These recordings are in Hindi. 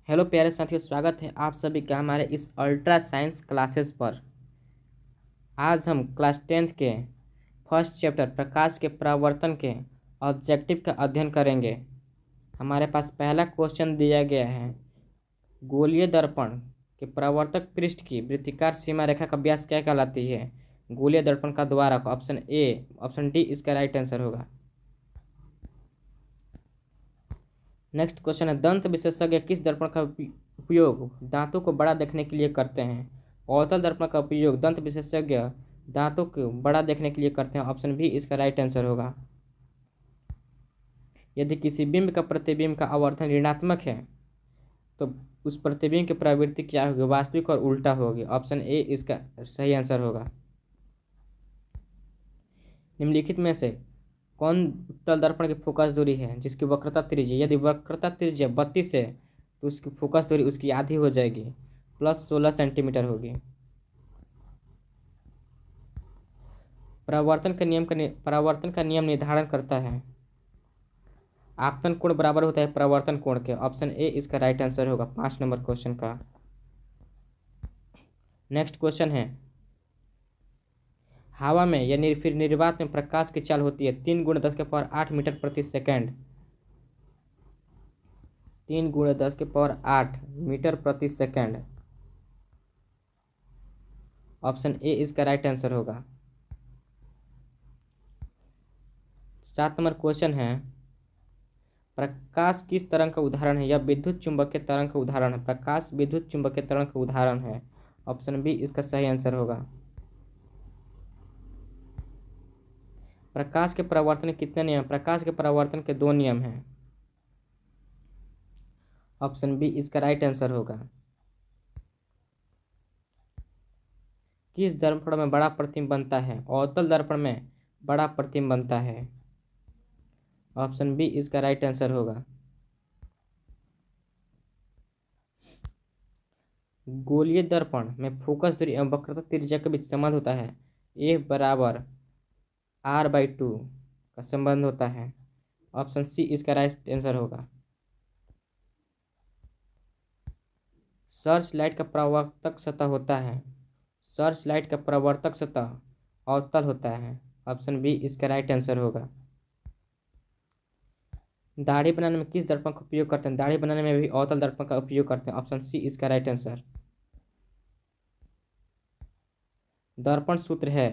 हेलो प्यारे साथियों, स्वागत है आप सभी का हमारे इस अल्ट्रा साइंस क्लासेस पर। आज हम क्लास 10th के फर्स्ट चैप्टर प्रकाश के परावर्तन के ऑब्जेक्टिव का अध्ययन करेंगे। हमारे पास पहला क्वेश्चन दिया गया है, गोलीय दर्पण के परावर्तक पृष्ठ की वृत्तिकार सीमा रेखा का व्यास क्या कहलाती है? गोलीय दर्पण का द्वारक। ऑप्शन ए, ऑप्शन डी इसका राइट आंसर होगा। नेक्स्ट क्वेश्चन है, दंत विशेषज्ञ किस दर्पण का उपयोग दांतों को बड़ा देखने के लिए करते हैं? अवतल दर्पण का उपयोग दंत विशेषज्ञ दांतों को बड़ा देखने के लिए करते हैं। ऑप्शन बी इसका राइट आंसर होगा। यदि किसी बिंब का प्रतिबिंब का आवर्धन ऋणात्मक है तो उस प्रतिबिंब की प्रवृत्ति क्या होगी? वास्तविक और उल्टा होगी। ऑप्शन ए इसका सही आंसर होगा। निम्नलिखित में से कौन उत्तल दर्पण की फोकस दूरी है जिसकी वक्रता त्रिज्या, यदि वक्रता त्रिज्या 32 है तो उसकी फोकस दूरी उसकी आधी हो जाएगी, प्लस 16 सेंटीमीटर होगी। परावर्तन का नियम निर्धारण करता है, आपतन कोण बराबर होता है परावर्तन कोण के। ऑप्शन ए इसका राइट आंसर होगा 5 नंबर क्वेश्चन का। नेक्स्ट क्वेश्चन है, हवा में या फिर निर्वात में प्रकाश की चाल होती है 3 × 10⁸ मीटर प्रति सेकेंड। 3 × 10⁸ मीटर प्रति सेकेंड। ऑप्शन ए इसका राइट आंसर होगा। 7 नंबर क्वेश्चन है, प्रकाश किस तरंग का उदाहरण है? यह विद्युत चुंबकीय तरंग का उदाहरण है। प्रकाश विद्युत चुंबकीय तरंग का उदाहरण है। ऑप्शन बी इसका सही आंसर होगा। प्रकाश के परावर्तन के कितने नियम? प्रकाश के परावर्तन के 2 नियम हैं। ऑप्शन बी इसका राइट आंसर होगा। किस दर्पण में बड़ा प्रतिबिंब बनता है? अवतल दर्पण में बड़ा प्रतिबिंब बनता है। ऑप्शन बी इसका राइट आंसर होगा। गोलीय दर्पण में फोकस दूरी एवं वक्रता त्रिज्या के बीच संबंध होता है, ए बराबर r/2 का संबंध होता है। ऑप्शन सी इसका राइट आंसर होगा। सर्च लाइट का परावर्तक सतह होता है, सर्च लाइट का परावर्तक सतह अवतल होता है। ऑप्शन बी इसका राइट आंसर होगा। दाढ़ी बनाने में किस दर्पण का उपयोग करते हैं? दाढ़ी बनाने में भी अवतल दर्पण का उपयोग करते हैं। ऑप्शन सी इसका राइट आंसर। दर्पण सूत्र है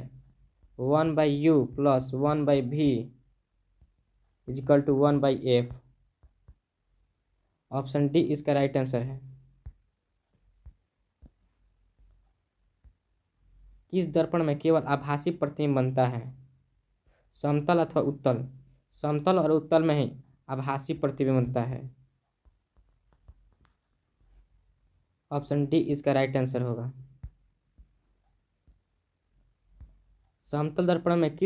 1/u + 1/v = 1/f। Option D इसका राइट आंसर है। किस दर्पण में केवल आभासी प्रतिबिंब बनता है? समतल अथवा उत्तल? समतल और उत्तल में ही आभासी प्रतिबिंब बनता है। ऑप्शन डी इसका राइट आंसर होगा। समतल दर्पण में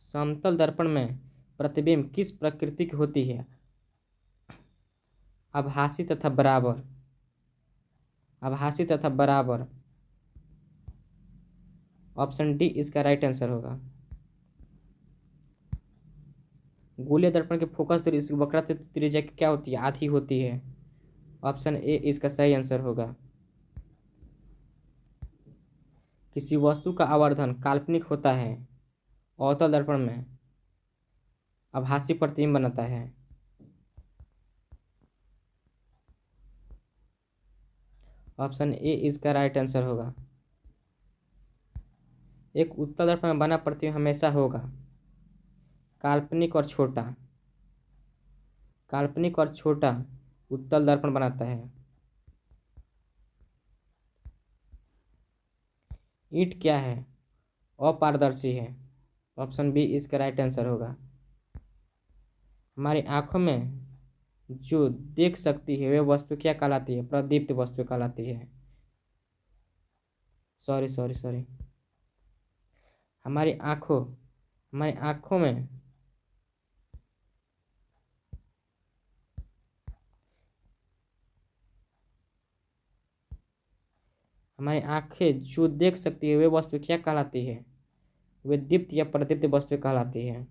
समतल दर्पण में प्रतिबिंब किस प्रकृति की होती है? आभासी तथा बराबर। आभासी तथा बराबर। ऑप्शन डी इसका राइट आंसर होगा। गोलीय दर्पण के फोकस दूरी इसकी वक्रता त्रिज्या क्या होती है? आधी होती है। ऑप्शन ए इसका सही आंसर होगा। किसी वस्तु का आवर्धन काल्पनिक होता है, अवतल दर्पण में आभासी प्रतिबिंब बनता है। ऑप्शन ए इसका राइट आंसर होगा। एक उत्तल दर्पण में बना प्रतिबिंब हमेशा होगा काल्पनिक और छोटा। काल्पनिक और छोटा उत्तल दर्पण बनाता है। ईंट क्या है? अपारदर्शी है। ऑप्शन बी इसका राइट आंसर होगा। हमारी आंखों में जो देख सकती है वह वस्तु क्या कहलाती है? प्रदीप्त वस्तु कहलाती है। सॉरी सॉरी सॉरी हमारी आंखों में हमारी आंखें जो देख सकती है वे वस्तु क्या कहलाती है? वे दीप्त या प्रदीप्त वस्तु कहलाती है।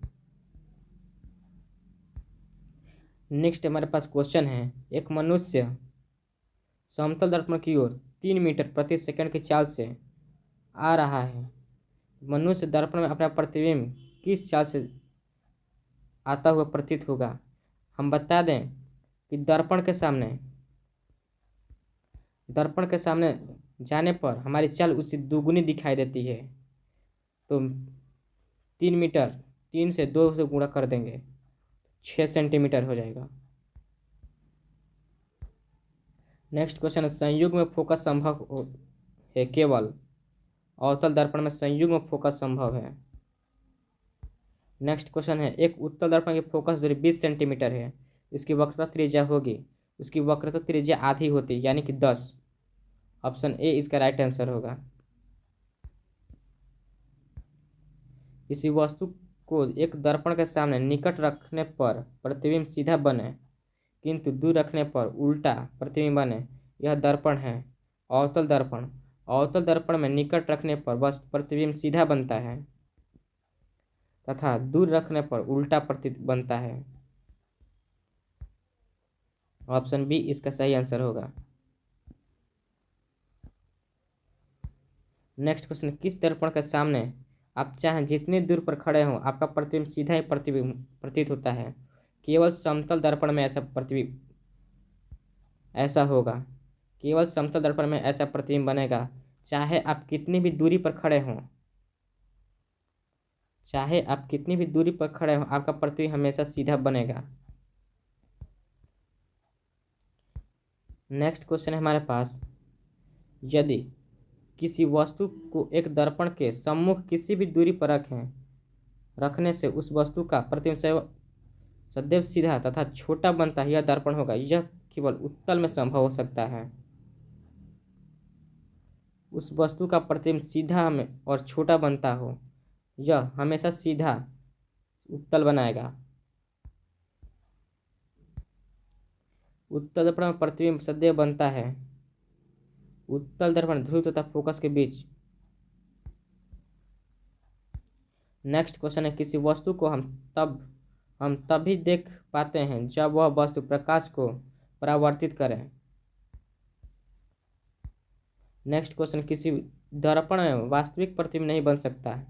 नेक्स्ट हमारे पास क्वेश्चन है, एक मनुष्य समतल दर्पण की ओर 3 मीटर प्रति सेकंड की चाल से आ रहा है। मनुष्य दर्पण में अपना प्रतिबिंब किस चाल से आता हुआ प्रतीत होगा? हम बता दें कि दर्पण के सामने जाने पर हमारी चाल उससे दुगुनी दिखाई देती है। तो 3 मीटर, 3 से 2 से गुणा कर देंगे, 6 सेंटीमीटर हो जाएगा। नेक्स्ट क्वेश्चन है, संयुग्म में फोकस है केवल अवतल दर्पण में संयुग्म फोकस संभव है। नेक्स्ट क्वेश्चन है, एक उत्तल दर्पण की फोकस दूरी 20 सेंटीमीटर है, इसकी वक्रता त्रिज्या होगी, उसकी वक्रता त्रिज्या आधी होती है यानी कि 10। ऑप्शन ए इसका राइट आंसर होगा। किसी वस्तु को एक दर्पण के सामने निकट रखने पर प्रतिबिंब सीधा बने किंतु दूर रखने पर उल्टा प्रतिबिंब बने, यह दर्पण है अवतल दर्पण। अवतल दर्पण में निकट रखने पर वस्तु प्रतिबिंब सीधा बनता है तथा दूर रखने पर उल्टा प्रतिबिंब बनता है। ऑप्शन बी इसका सही आंसर होगा। नेक्स्ट क्वेश्चन, किस दर्पण के सामने आप चाहें जितनी दूर पर खड़े हों आपका प्रतिबिंब सीधा ही प्रतिबिंब प्रतीत होता है? केवल समतल दर्पण में ऐसा होगा। केवल समतल दर्पण में ऐसा प्रतिबिंब बनेगा, चाहे आप कितनी भी दूरी पर खड़े हों। आपका प्रतिबिंब हमेशा सीधा बनेगा। नेक्स्ट क्वेश्चन है हमारे पास, यदि किसी वस्तु को एक दर्पण के सम्मुख किसी भी दूरी पर रखने से उस वस्तु का प्रतिबिंब सदैव सीधा तथा छोटा बनता है, यह दर्पण होगा। यह केवल उत्तल में संभव हो सकता है। उस वस्तु का प्रतिबिंब सीधा में और छोटा बनता हो, यह हमेशा सीधा उत्तल बनाएगा। उत्तल दर्पण में प्रतिबिंब सदैव बनता है। उत्तल दर्पण ध्रुव तथा फोकस के बीच। नेक्स्ट क्वेश्चन है, किसी वस्तु को हम तभी देख पाते हैं जब वह वस्तु प्रकाश को परावर्तित करे। नेक्स्ट क्वेश्चन, किसी दर्पण में वास्तविक प्रतिबिंब नहीं बन सकता है।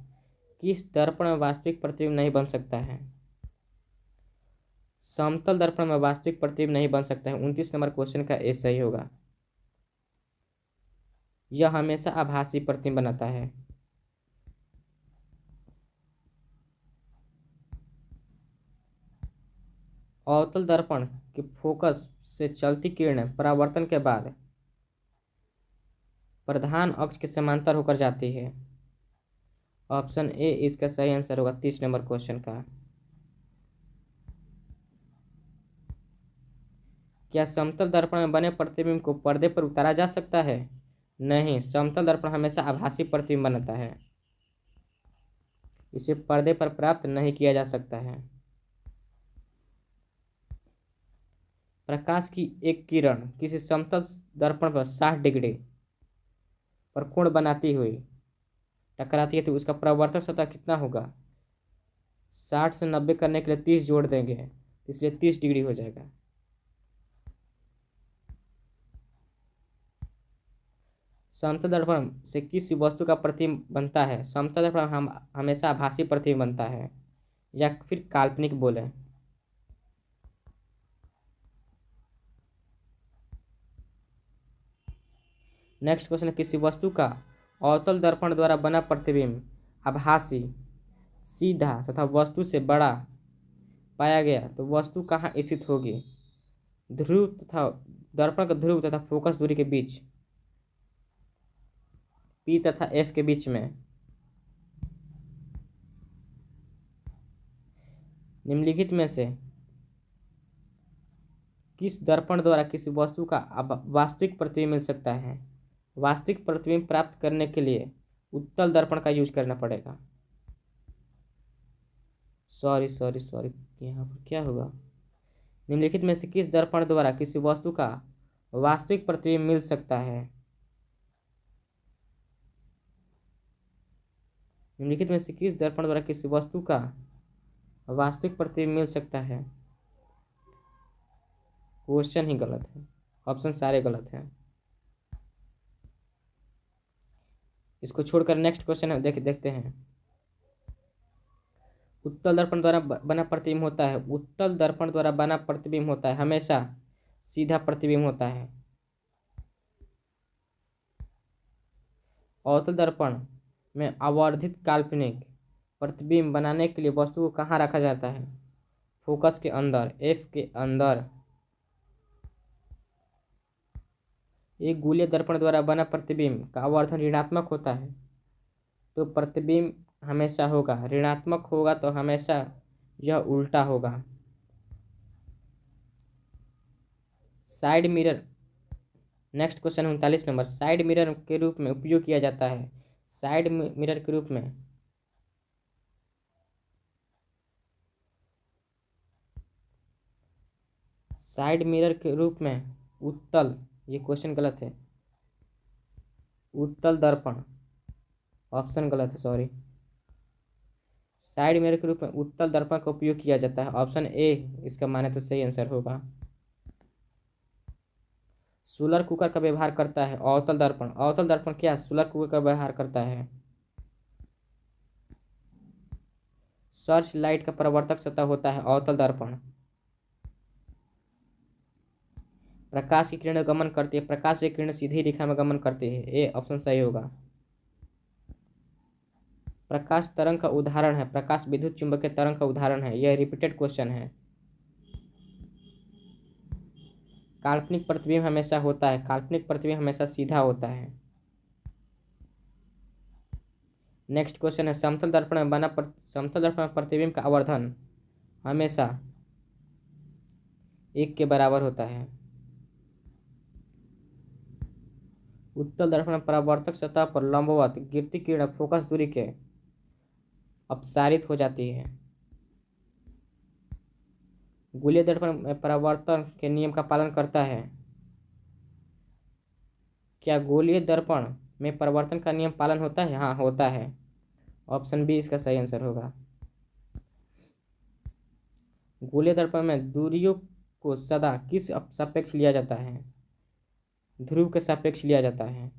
किस दर्पण में वास्तविक प्रतिबिंब नहीं बन सकता है? समतल दर्पण में वास्तविक प्रतिबिंब नहीं बन सकता है। 29 नंबर क्वेश्चन का ए सही होगा। यह हमेशा आभासी प्रतिबिंब बनाता है। अवतल दर्पण के फोकस से चलती किरणें परावर्तन के बाद प्रधान अक्ष के समांतर होकर जाती है। ऑप्शन ए इसका सही आंसर होगा 30 नंबर क्वेश्चन का। क्या समतल दर्पण में बने प्रतिबिंब को पर्दे पर उतारा जा सकता है? नहीं, समतल दर्पण हमेशा आभासी प्रतिबिंब बनाता है, इसे पर्दे पर प्राप्त नहीं किया जा सकता है। प्रकाश की एक किरण किसी समतल दर्पण पर 60 डिग्री पर कोण बनाती हुई टकराती है तो उसका परावर्तन सतह कितना होगा? 60 से 90 करने के लिए 30 जोड़ देंगे, इसलिए 30 डिग्री हो जाएगा। समतल दर्पण से किस वस्तु का प्रतिबिंब बनता है? समतल दर्पण हम हमेशा आभासी प्रतिबिंब बनता है या फिर काल्पनिक बोले। नेक्स्ट क्वेश्चन, किसी वस्तु का अवतल दर्पण द्वारा बना प्रतिबिंब आभासी, सीधा तथा वस्तु से बड़ा पाया गया तो वस्तु कहाँ स्थित होगी? ध्रुव तथा दर्पण के ध्रुव तथा फोकस दूरी के बीच, P तथा F के बीच में। निम्नलिखित में से किस दर्पण द्वारा किसी वस्तु का वास्तविक प्रतिबिंब मिल सकता है? वास्तविक प्रतिबिंब प्राप्त करने के लिए उत्तल दर्पण का यूज करना पड़ेगा। सॉरी, यहाँ पर क्या होगा? निम्नलिखित में से किस दर्पण द्वारा किसी वस्तु का वास्तविक प्रतिबिंब मिल सकता है? निम्नलिखित में से किस दर्पण द्वारा किसी वस्तु का वास्तविक प्रतिबिंब मिल सकता है? क्वेश्चन ही गलत है, ऑप्शन सारे गलत हैं। इसको छोड़कर नेक्स्ट क्वेश्चन है, देखते हैं। उत्तल दर्पण द्वारा बना प्रतिबिंब होता है, उत्तल दर्पण द्वारा बना प्रतिबिंब होता है हमेशा सीधा प्रतिबिंब होता है। अवतल दर्पण में आवर्धित काल्पनिक प्रतिबिंब बनाने के लिए वस्तु को कहाँ रखा जाता है? फोकस के अंदर, एफ के अंदर। एक गोलीय दर्पण द्वारा बना प्रतिबिंब का आवर्धन ऋणात्मक होता है तो प्रतिबिंब हमेशा होगा, ऋणात्मक होगा तो हमेशा यह उल्टा होगा। Side mirror, next question 39 number, side mirror के रूप में उपयोग किया जाता है। साइड मिरर के रूप में साइड मिरर के रूप में उत्तल, ये क्वेश्चन गलत है, उत्तल दर्पण, ऑप्शन गलत है, सॉरी। साइड मिरर के रूप में उत्तल दर्पण का उपयोग किया जाता है, ऑप्शन ए इसका माने तो सही आंसर होगा। सोलर कुकर का व्यवहार करता है अवतल दर्पण, अवतल दर्पण क्या सोलर कुकर का व्यवहार करता है? सर्च लाइट का परावर्तक सतह होता है अवतल दर्पण। प्रकाश की किरण गमन करती है, प्रकाश की किरण सीधी रेखा में गमन करती है, ए ऑप्शन सही होगा। प्रकाश तरंग का उदाहरण है, प्रकाश विद्युत चुंबकीय तरंग का उदाहरण है, यह रिपीटेड क्वेश्चन है। काल्पनिक प्रतिबिंब हमेशा होता है, काल्पनिक प्रतिबिंब हमेशा सीधा होता है। नेक्स्ट क्वेश्चन है, समतल दर्पण में प्रतिबिंब का आवर्धन हमेशा 1 के बराबर होता है। उत्तल दर्पण में परावर्तक सतह पर लंबवत गिरती किरण फोकस दूरी के अपसारित हो जाती है। गोलीय दर्पण में परावर्तन के नियम का पालन करता है। क्या गोलीय दर्पण में परावर्तन का नियम पालन होता है? हाँ, होता है, ऑप्शन बी इसका सही आंसर होगा। गोलीय दर्पण में दूरियों को सदा किस सापेक्ष लिया जाता है? ध्रुव के सापेक्ष लिया जाता है।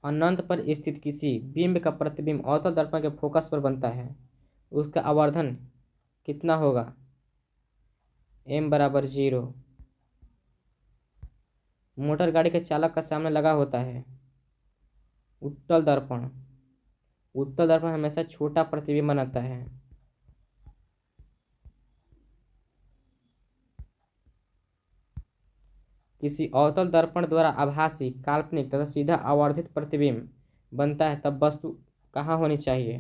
अनंत पर स्थित किसी बिंब का प्रतिबिंब अवतल दर्पण के फोकस पर बनता है, उसका आवर्धन कितना होगा? m बराबर 0। मोटर गाड़ी के चालक का सामने लगा होता है उत्तल दर्पण, उत्तल दर्पण हमेशा छोटा प्रतिबिंब बनाता है। किसी अवतल दर्पण द्वारा आभासी, काल्पनिक तथा सीधा आवर्धित प्रतिबिंब बनता है तब वस्तु कहाँ होनी चाहिए?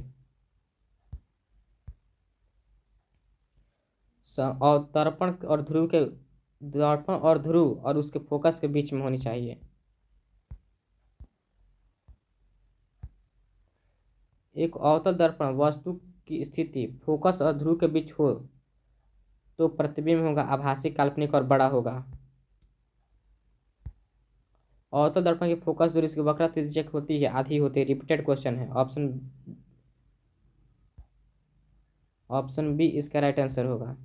दर्पण और ध्रुव के, दर्पण और ध्रुव और उसके फोकस के बीच में होनी चाहिए। एक अवतल दर्पण वस्तु की स्थिति फोकस और ध्रुव के बीच हो तो प्रतिबिंब होगा आभासी, काल्पनिक और बड़ा होगा। अवतल दर्पण की फोकस दूरी इसकी वक्र तिर्यक होती है, आधी होती है, रिपीटेड क्वेश्चन है, ऑप्शन बी इसका राइट आंसर होगा।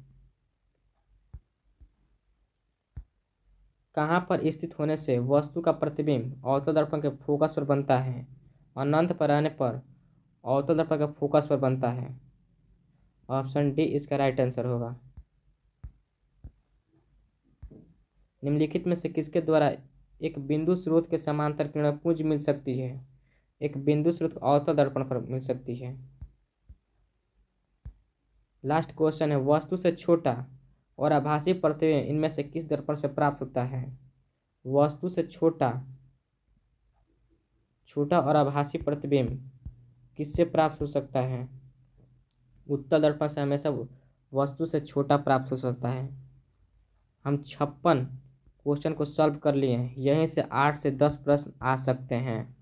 कहाँ पर स्थित होने से वस्तु का प्रतिबिंब अवतल दर्पण के फोकस पर बनता है? अनंत पर रहने पर अवतल दर्पण के फोकस पर बनता है, ऑप्शन डी इसका राइट आंसर होगा। निम्नलिखित में से किसके द्वारा एक बिंदु स्रोत के समांतर किरण पुंज मिल सकती है? एक बिंदु स्रोत अवतल दर्पण पर मिल सकती है। लास्ट क्वेश्चन है, वस्तु से छोटा और आभासी प्रतिबिंब इनमें से किस दर्पण से प्राप्त होता है? वस्तु से छोटा और आभासी प्रतिबिंब किससे प्राप्त हो सकता है? उत्तल दर्पण से हमेशा वस्तु से छोटा प्राप्त हो सकता है। हम 56 क्वेश्चन को सॉल्व कर लिए हैं, यहीं से 8 से 10 प्रश्न आ सकते हैं।